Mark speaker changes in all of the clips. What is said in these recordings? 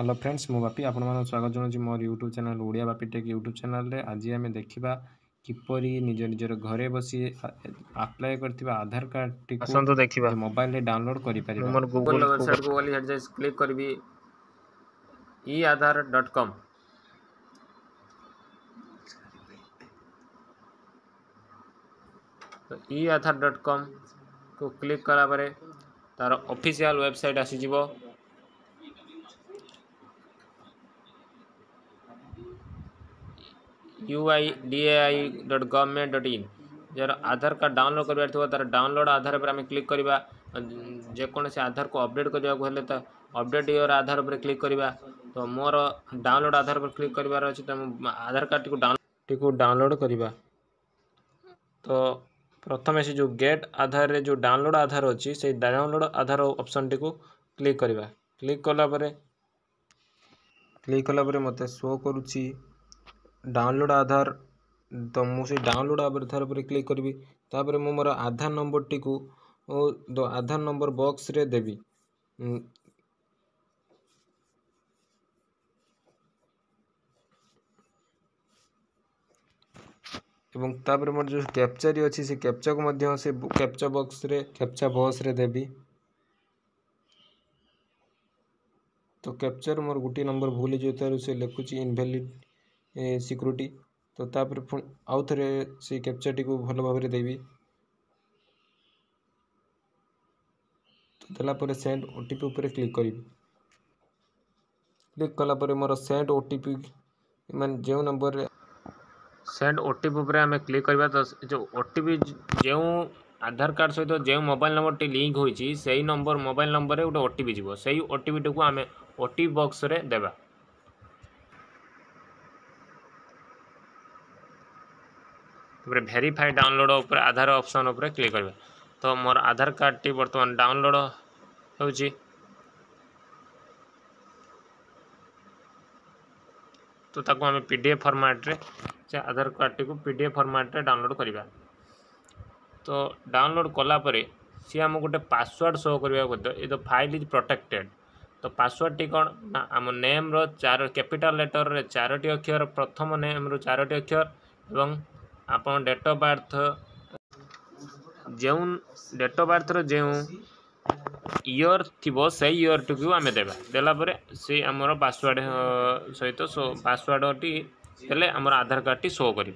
Speaker 1: Hello friends मु बापी आपण मान स्वागत जनाऊँ मोर YouTube channel Odia Bapi tech YouTube channel रे आज आम देखा किपरि निज निजर घरे बसी अप्लाई करथिबा आधार कार्ड टिकु
Speaker 2: आसंतु देखिबा
Speaker 1: मोबाइल रे डाउनलोड करि परिबा।
Speaker 2: मोर गूगल
Speaker 3: वेबसाइट को वाली हेड जाइस क्लिक करबी eaadhar.com। तो eaadhar.com को क्लिक कला परे तार ऑफिशियल वेबसाइट आसी जिवो। uidai.government.in जर आधार कार्ड डाउनलोड करबार थो तार डाउनलोड आधार पर आम क्लिक करबा। जे कौन से आधार को अपडेट करबा को हेले त अपडेट योर आधार पर क्लिक करबा। तो मोर डाउनलोड आधार पर क्लिक करबार अछि त आधार कार्ड को डाउनलोड करबा। तो प्रथम से जो गेट आधार रे जो डाउनलोड आधार अछि से डाउनलोड आधार ऑप्शन टी को क्लिक करबा। क्लिक कला परे मते शो करूची डाउनलोड आधार। तो मुझे डाउनलोड आधार पर क्लिक करी तापर मु मोर आधार नंबर टी को आधार नंबर बॉक्स रे देवी। एवं तापर मोर जो कैप्चा री अछि से कैप्चा को मध्य से कैप्चा बॉक्स रे देवी। तो कैप्चर मोर गुटी नंबर भूल जो से लिखुची इनवैलिड सिक्योरिटी। तो तापर पुणी आउ थे से कैप्चा टी को भल भाव में देवी। तो देला सेंड ओटीपी उपर क्लिक करी। क्लिक कला परे मोर सेंड ओटीपी मान जो नंबर रे सेंड ओटीपी उपर आम क्लिक करबा। तो जो ओटीपी जो आधार कार्ड सहित जो मोबाइल नंबर टी लिंक होईची सेही नंबर मोबाइल नंबर रे गोटे ओटीपी जीवो। सेही ओटीपी टी को आम ओटीपी बॉक्स रे देबा। वेरीफाई डाउनलोड ऊपर आधार ऑप्शन ऊपर क्लिक करबा। तो मोर आधार कार्ड टी वर्तमान डाउनलोड होची। तो ताको आम पीडीएफ फॉर्मेट रे आधार कार्ड टी को पीडीएफ फॉर्मेट रे डाउनलोड करबा। तो डाउनलोड कला परे सी आम गोटे पासवर्ड शो करबा पड़ो। ए द फाइल इज प्रोटेक्टेड। तो पासवर्ड टी कौन ना आम नेम रो 4 कैपिटल लेटर रे 4टी अक्षर प्रथम नेम रो 4टी अक्षर एवं आपन डेट ऑफ बर्थ जो डेट ऑफ बर्थ रो जो ईयर थिबो से ईयर टू आम देबा। देला परे से हमर पासवर्ड सहित पासवर्ड टी हेले हमर आधार कार्ड टी शो करी।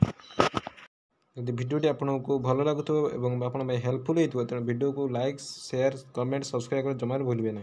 Speaker 3: यदि वीडियो आपको भल लगुव और हेल्पफुल होता है तेनाली वीडियो को लाइक शेयर कमेंट सब्सक्राइब कर जमार भूलिए ना।